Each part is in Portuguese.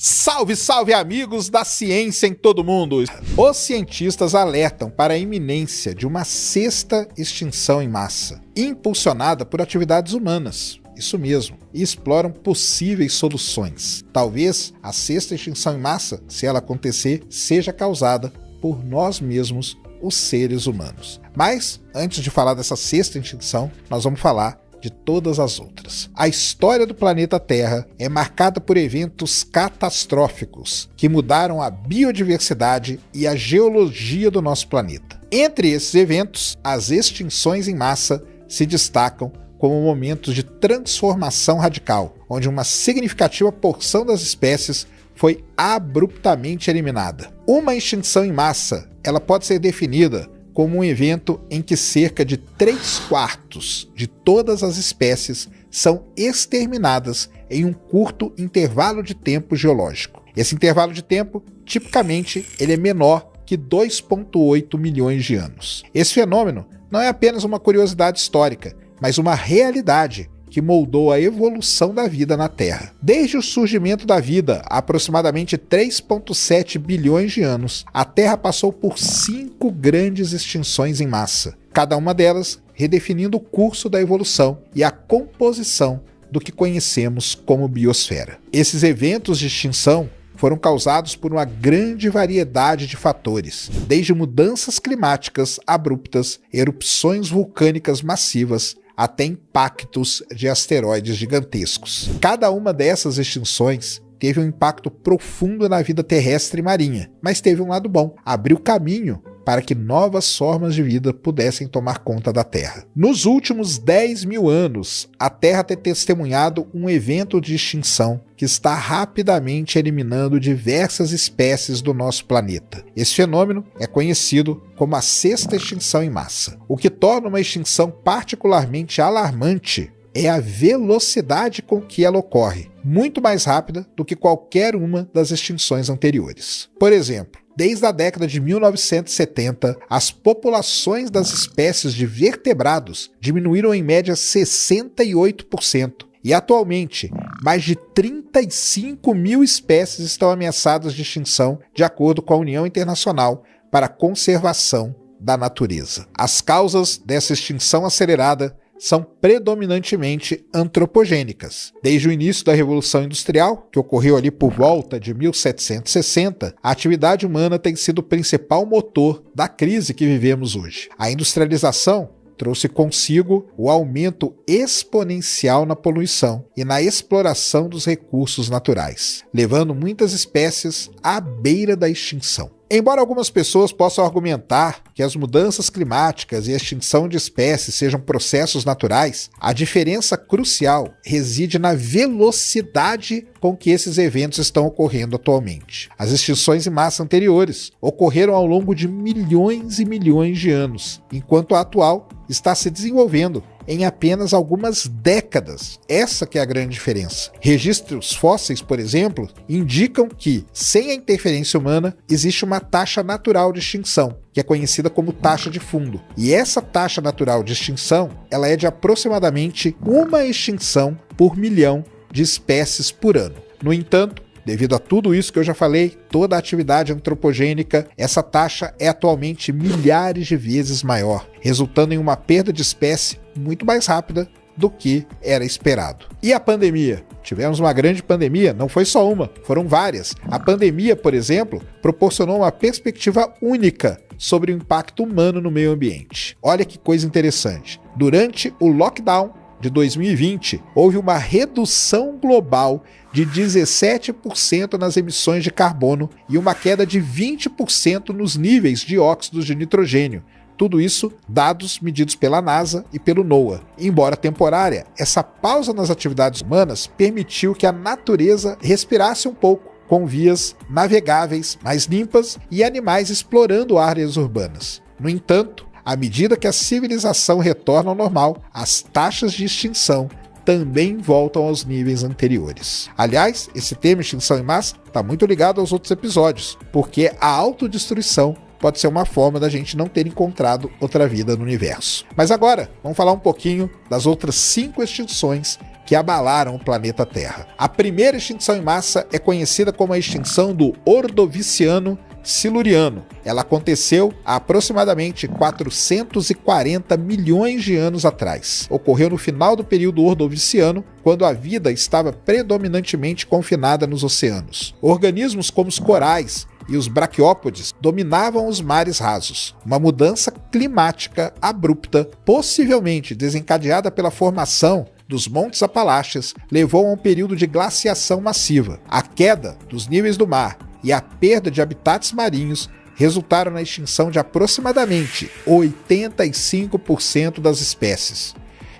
Salve, salve amigos da ciência em todo mundo! Os cientistas alertam para a iminência de uma sexta extinção em massa, impulsionada por atividades humanas. Isso mesmo, e exploram possíveis soluções. Talvez a sexta extinção em massa, se ela acontecer, seja causada por nós mesmos, os seres humanos. Mas, antes de falar dessa sexta extinção, nós vamos falar de todas as outras. A história do planeta Terra é marcada por eventos catastróficos que mudaram a biodiversidade e a geologia do nosso planeta. Entre esses eventos, as extinções em massa se destacam como momentos de transformação radical, onde uma significativa porção das espécies foi abruptamente eliminada. Uma extinção em massa, ela pode ser definida como um evento em que cerca de 3/4 de todas as espécies são exterminadas em um curto intervalo de tempo geológico. Esse intervalo de tempo, tipicamente, ele é menor que 2,8 milhões de anos. Esse fenômeno não é apenas uma curiosidade histórica, mas uma realidade que moldou a evolução da vida na Terra. Desde o surgimento da vida, há aproximadamente 3,7 bilhões de anos, a Terra passou por 5 grandes extinções em massa, cada uma delas redefinindo o curso da evolução e a composição do que conhecemos como biosfera. Esses eventos de extinção foram causados por uma grande variedade de fatores, desde mudanças climáticas abruptas, erupções vulcânicas massivas, até impactos de asteroides gigantescos. Cada uma dessas extinções teve um impacto profundo na vida terrestre e marinha, mas teve um lado bom: abriu caminho para que novas formas de vida pudessem tomar conta da Terra. Nos últimos 10 mil anos, a Terra tem testemunhado um evento de extinção que está rapidamente eliminando diversas espécies do nosso planeta. Esse fenômeno é conhecido como a sexta extinção em massa. O que torna uma extinção particularmente alarmante é a velocidade com que ela ocorre, muito mais rápida do que qualquer uma das extinções anteriores. Por exemplo, desde a década de 1970, as populações das espécies de vertebrados diminuíram em média 68%. E atualmente, mais de 35 mil espécies estão ameaçadas de extinção, de acordo com a União Internacional para a Conservação da Natureza. As causas dessa extinção acelerada são predominantemente antropogênicas. Desde o início da Revolução Industrial, que ocorreu ali por volta de 1760, a atividade humana tem sido o principal motor da crise que vivemos hoje. A industrialização trouxe consigo o aumento exponencial na poluição e na exploração dos recursos naturais, levando muitas espécies à beira da extinção. Embora algumas pessoas possam argumentar que as mudanças climáticas e a extinção de espécies sejam processos naturais, a diferença crucial reside na velocidade com que esses eventos estão ocorrendo atualmente. As extinções em massa anteriores ocorreram ao longo de milhões e milhões de anos, enquanto a atual está se desenvolvendo em apenas algumas décadas. Essa que é a grande diferença. Registros fósseis, por exemplo, indicam que, sem a interferência humana, existe uma taxa natural de extinção, que é conhecida como taxa de fundo. E essa taxa natural de extinção, ela é de aproximadamente uma extinção por milhão de espécies por ano. No entanto, devido a tudo isso que eu já falei, toda a atividade antropogênica, essa taxa é atualmente milhares de vezes maior, resultando em uma perda de espécie muito mais rápida do que era esperado. E a pandemia? Tivemos uma grande pandemia, não foi só uma, foram várias. A pandemia, por exemplo, proporcionou uma perspectiva única sobre o impacto humano no meio ambiente. Olha que coisa interessante. Durante o lockdown de 2020, houve uma redução global de 17% nas emissões de carbono e uma queda de 20% nos níveis de óxidos de nitrogênio. Tudo isso dados medidos pela NASA e pelo NOAA. Embora temporária, essa pausa nas atividades humanas permitiu que a natureza respirasse um pouco, com vias navegáveis mais limpas e animais explorando áreas urbanas. No entanto, à medida que a civilização retorna ao normal, as taxas de extinção também voltam aos níveis anteriores. Aliás, esse tema extinção em massa está muito ligado aos outros episódios, porque a autodestruição pode ser uma forma da gente não ter encontrado outra vida no universo. Mas agora, vamos falar um pouquinho das outras 5 extinções que abalaram o planeta Terra. A primeira extinção em massa é conhecida como a extinção do Ordoviciano Siluriano. Ela aconteceu há aproximadamente 440 milhões de anos atrás. Ocorreu no final do período Ordoviciano, quando a vida estava predominantemente confinada nos oceanos. Organismos como os corais e os braquiópodes dominavam os mares rasos. Uma mudança climática abrupta, possivelmente desencadeada pela formação dos Montes Apalaches, levou a um período de glaciação massiva. A queda dos níveis do mar e a perda de habitats marinhos resultaram na extinção de aproximadamente 85% das espécies.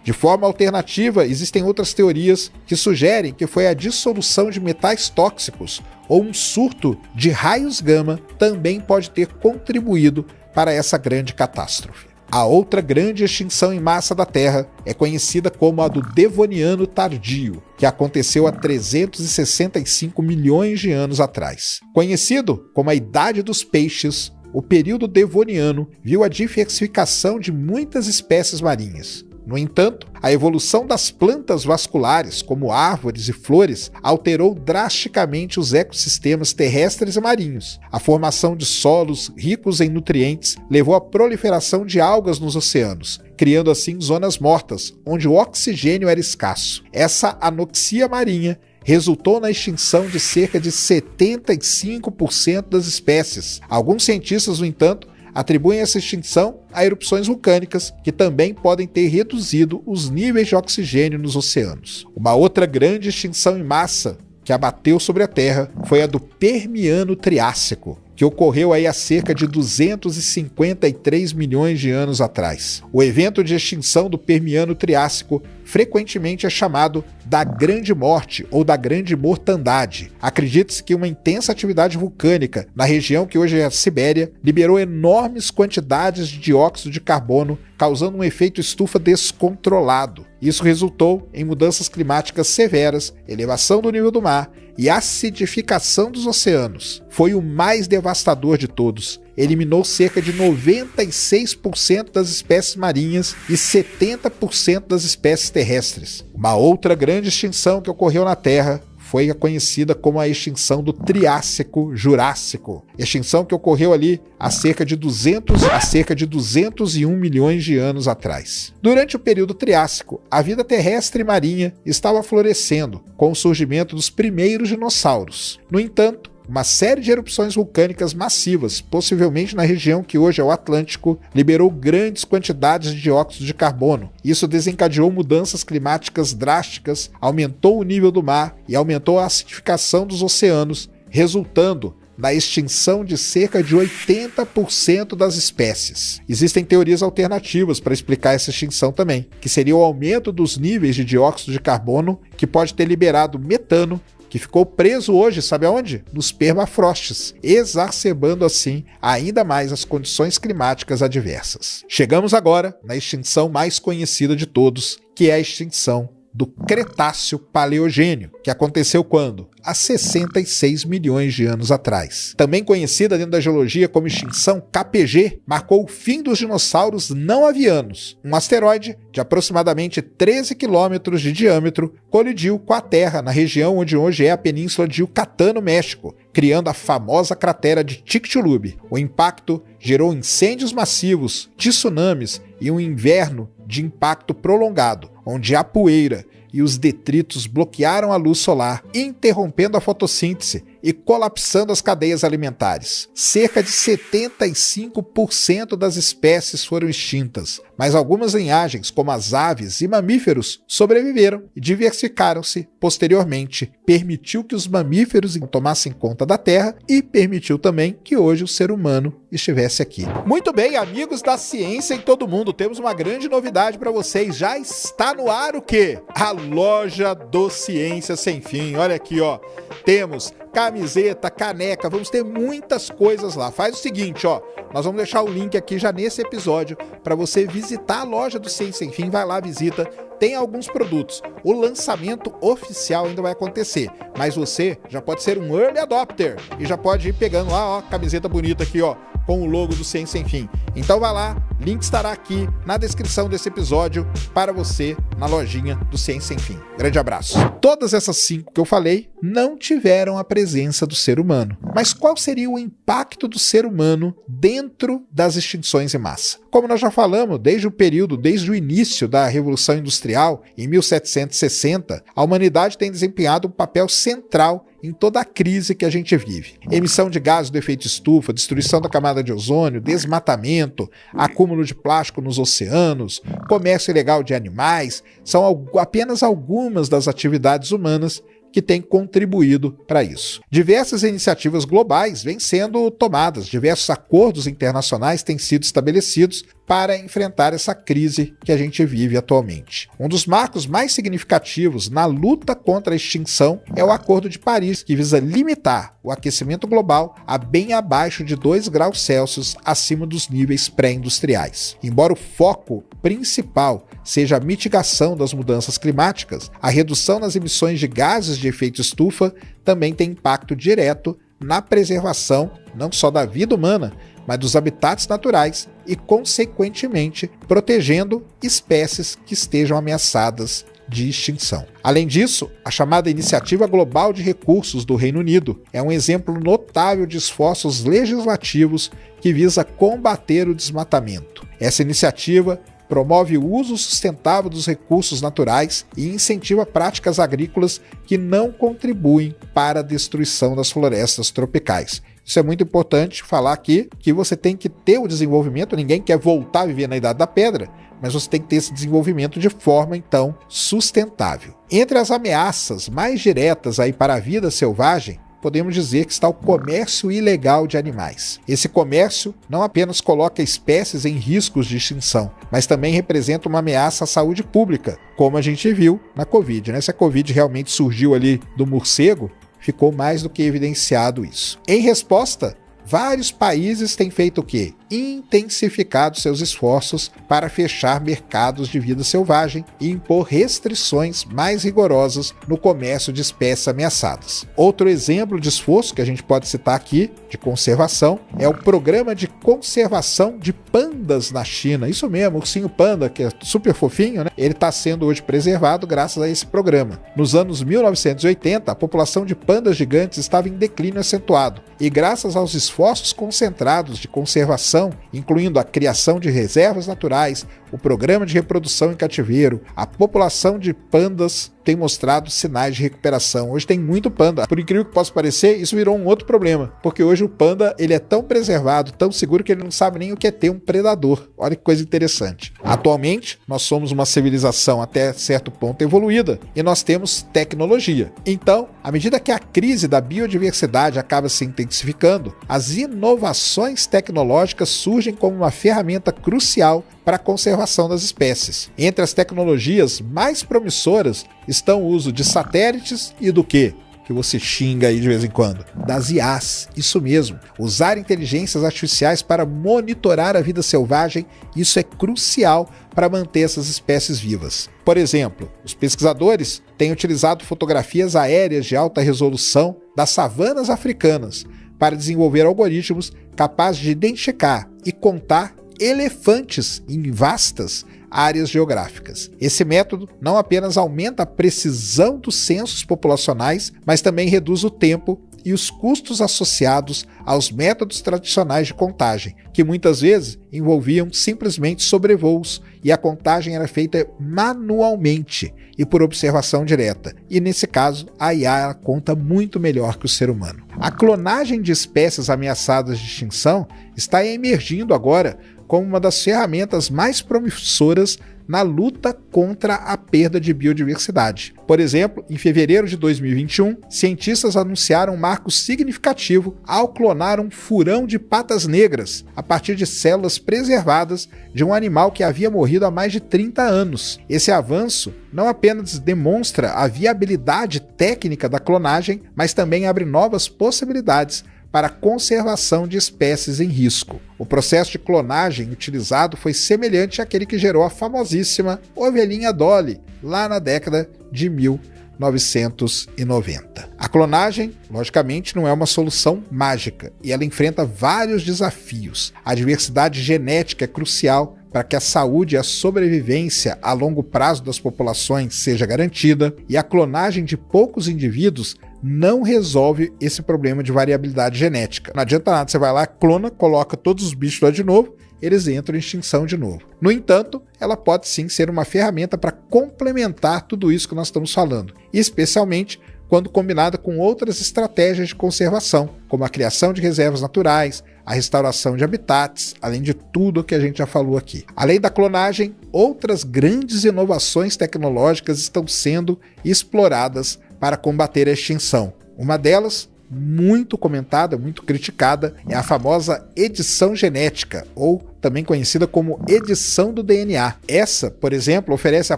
De forma alternativa, existem outras teorias que sugerem que foi a dissolução de metais tóxicos ou um surto de raios gama também pode ter contribuído para essa grande catástrofe. A outra grande extinção em massa da Terra é conhecida como a do Devoniano Tardio, que aconteceu há 365 milhões de anos atrás. Conhecido como a Idade dos Peixes, o período Devoniano viu a diversificação de muitas espécies marinhas. No entanto, a evolução das plantas vasculares, como árvores e flores, alterou drasticamente os ecossistemas terrestres e marinhos. A formação de solos ricos em nutrientes levou à proliferação de algas nos oceanos, criando assim zonas mortas, onde o oxigênio era escasso. Essa anoxia marinha resultou na extinção de cerca de 75% das espécies. Alguns cientistas, no entanto, atribuem essa extinção a erupções vulcânicas, que também podem ter reduzido os níveis de oxigênio nos oceanos. Uma outra grande extinção em massa que abateu sobre a Terra foi a do Permiano-Triássico, que ocorreu aí há cerca de 253 milhões de anos atrás. O evento de extinção do Permiano-Triássico frequentemente é chamado da Grande Morte ou da Grande Mortandade. Acredita-se que uma intensa atividade vulcânica na região que hoje é a Sibéria liberou enormes quantidades de dióxido de carbono, causando um efeito estufa descontrolado. Isso resultou em mudanças climáticas severas, elevação do nível do mar e acidificação dos oceanos. Foi o mais devastador de todos. Eliminou cerca de 96% das espécies marinhas e 70% das espécies terrestres. Uma outra grande extinção que ocorreu na Terra foi a conhecida como a extinção do Triássico-Jurássico. Extinção que ocorreu ali há cerca de 201 milhões de anos atrás. Durante o período Triássico, a vida terrestre e marinha estava florescendo com o surgimento dos primeiros dinossauros. No entanto, uma série de erupções vulcânicas massivas, possivelmente na região que hoje é o Atlântico, liberou grandes quantidades de dióxido de carbono. Isso desencadeou mudanças climáticas drásticas, aumentou o nível do mar e aumentou a acidificação dos oceanos, resultando na extinção de cerca de 80% das espécies. Existem teorias alternativas para explicar essa extinção também, que seria o aumento dos níveis de dióxido de carbono, que pode ter liberado metano, que ficou preso hoje, sabe aonde? Nos permafrostes, exacerbando assim ainda mais as condições climáticas adversas. Chegamos agora na extinção mais conhecida de todos, que é a extinção do Cretáceo-Paleogênio, que aconteceu quando? Há 66 milhões de anos atrás. Também conhecida dentro da geologia como extinção KPG, marcou o fim dos dinossauros não avianos. Um asteroide de aproximadamente 13 quilômetros de diâmetro colidiu com a Terra na região onde hoje é a península de Yucatán, no México, criando a famosa cratera de Chicxulub. O impacto gerou incêndios massivos, tsunamis e um inverno de impacto prolongado, onde a poeira e os detritos bloquearam a luz solar, interrompendo a fotossíntese e colapsando as cadeias alimentares. Cerca de 75% das espécies foram extintas, mas algumas linhagens, como as aves e mamíferos, sobreviveram e diversificaram-se posteriormente. Permitiu que os mamíferos tomassem conta da Terra e permitiu também que hoje o ser humano estivesse aqui. Muito bem, amigos da ciência em todo mundo, temos uma grande novidade para vocês. Já está no ar o quê? A loja do Ciência Sem Fim. Olha aqui, ó. Temos camiseta, caneca, vamos ter muitas coisas lá. Faz o seguinte, ó, nós vamos deixar o link aqui já nesse episódio para você visitar a loja do Ciência Sem Fim. Vai lá, visita. Tem alguns produtos. O lançamento oficial ainda vai acontecer, mas você já pode ser um early adopter e já pode ir pegando lá, ó, camiseta bonita aqui, ó, com o logo do Ciência Sem Fim. Então vai lá, Link estará aqui na descrição desse episódio para você na lojinha do Ciência Sem Fim. Grande abraço. Todas essas 5 que eu falei não tiveram a presença do ser humano. Mas qual seria o impacto do ser humano dentro das extinções em massa? Como nós já falamos, desde o início da Revolução Industrial, em 1760, a humanidade tem desempenhado um papel central em toda a crise que a gente vive. Emissão de gases do efeito estufa, destruição da camada de ozônio, desmatamento, acúmulo de plástico nos oceanos, comércio ilegal de animais, são apenas algumas das atividades humanas que têm contribuído para isso. Diversas iniciativas globais vêm sendo tomadas, diversos acordos internacionais têm sido estabelecidos para enfrentar essa crise que a gente vive atualmente. Um dos marcos mais significativos na luta contra a extinção é o Acordo de Paris, que visa limitar o aquecimento global a bem abaixo de 2 graus Celsius acima dos níveis pré-industriais. Embora o foco principal seja a mitigação das mudanças climáticas, a redução nas emissões de gases de efeito estufa também tem impacto direto na preservação não só da vida humana, mas dos habitats naturais e, consequentemente, protegendo espécies que estejam ameaçadas de extinção. Além disso, a chamada Iniciativa Global de Recursos do Reino Unido é um exemplo notável de esforços legislativos que visa combater o desmatamento. Essa iniciativa promove o uso sustentável dos recursos naturais e incentiva práticas agrícolas que não contribuem para a destruição das florestas tropicais. Isso é muito importante falar aqui, que você tem que ter o desenvolvimento, ninguém quer voltar a viver na Idade da Pedra, mas você tem que ter esse desenvolvimento de forma, então, sustentável. Entre as ameaças mais diretas aí para a vida selvagem, podemos dizer que está o comércio ilegal de animais. Esse comércio não apenas coloca espécies em riscos de extinção, mas também representa uma ameaça à saúde pública, como a gente viu na Covid, né? Se a Covid realmente surgiu ali do morcego, ficou mais do que evidenciado isso. Em resposta, vários países têm feito o quê? Intensificado seus esforços para fechar mercados de vida selvagem e impor restrições mais rigorosas no comércio de espécies ameaçadas. Outro exemplo de esforço que a gente pode citar aqui, de conservação, é o Programa de Conservação de Pandas na China. Isso mesmo, o ursinho panda, que é super fofinho, né? Ele está sendo hoje preservado graças a esse programa. Nos anos 1980, a população de pandas gigantes estava em declínio acentuado, e graças aos esforços concentrados de conservação, incluindo a criação de reservas naturais, o programa de reprodução em cativeiro, a população de pandas tem mostrado sinais de recuperação. Hoje tem muito panda. Por incrível que possa parecer, isso virou um outro problema, porque hoje o panda ele é tão preservado, tão seguro, que ele não sabe nem o que é ter um predador. Olha que coisa interessante. Atualmente, nós somos uma civilização até certo ponto evoluída e nós temos tecnologia. Então, à medida que a crise da biodiversidade acaba se intensificando, as inovações tecnológicas surgem como uma ferramenta crucial para a conservação das espécies. Entre as tecnologias mais promissoras estão o uso de satélites e do quê? Que você xinga aí de vez em quando. Das IAs, isso mesmo. Usar inteligências artificiais para monitorar a vida selvagem, isso é crucial para manter essas espécies vivas. Por exemplo, os pesquisadores têm utilizado fotografias aéreas de alta resolução das savanas africanas para desenvolver algoritmos capazes de identificar e contar elefantes em vastas áreas geográficas. Esse método não apenas aumenta a precisão dos censos populacionais, mas também reduz o tempo e os custos associados aos métodos tradicionais de contagem, que muitas vezes envolviam simplesmente sobrevoos e a contagem era feita manualmente e por observação direta. E nesse caso, a IA conta muito melhor que o ser humano. A clonagem de espécies ameaçadas de extinção está emergindo agora como uma das ferramentas mais promissoras na luta contra a perda de biodiversidade. Por exemplo, em fevereiro de 2021, cientistas anunciaram um marco significativo ao clonar um furão de patas negras a partir de células preservadas de um animal que havia morrido há mais de 30 anos. Esse avanço não apenas demonstra a viabilidade técnica da clonagem, mas também abre novas possibilidades para a conservação de espécies em risco. O processo de clonagem utilizado foi semelhante àquele que gerou a famosíssima ovelhinha Dolly, lá na década de 1960. 1990. A clonagem, logicamente, não é uma solução mágica e ela enfrenta vários desafios. A diversidade genética é crucial para que a saúde e a sobrevivência a longo prazo das populações seja garantida, e a clonagem de poucos indivíduos não resolve esse problema de variabilidade genética. Não adianta nada, você vai lá, clona, coloca todos os bichos lá de novo, eles entram em extinção de novo. No entanto, ela pode sim ser uma ferramenta para complementar tudo isso que nós estamos falando, especialmente quando combinada com outras estratégias de conservação, como a criação de reservas naturais, a restauração de habitats, além de tudo que a gente já falou aqui. Além da clonagem, outras grandes inovações tecnológicas estão sendo exploradas para combater a extinção. Uma delas, muito comentada, muito criticada, é a famosa edição genética, ou também conhecida como edição do DNA. Essa, por exemplo, oferece a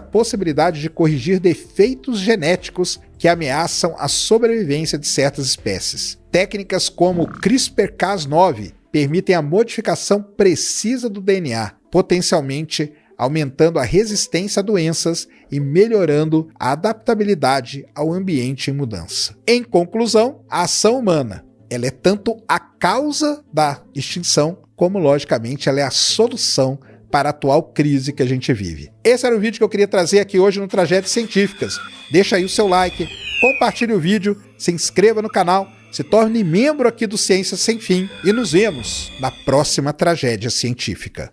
possibilidade de corrigir defeitos genéticos que ameaçam a sobrevivência de certas espécies. Técnicas como CRISPR-Cas9 permitem a modificação precisa do DNA, potencialmente aumentando a resistência a doenças e melhorando a adaptabilidade ao ambiente em mudança. Em conclusão, a ação humana, ela é tanto a causa da extinção, como, logicamente, ela é a solução para a atual crise que a gente vive. Esse era o vídeo que eu queria trazer aqui hoje no Tragédias Científicas. Deixa aí o seu like, compartilhe o vídeo, se inscreva no canal, se torne membro aqui do Ciência Sem Fim e nos vemos na próxima Tragédia Científica.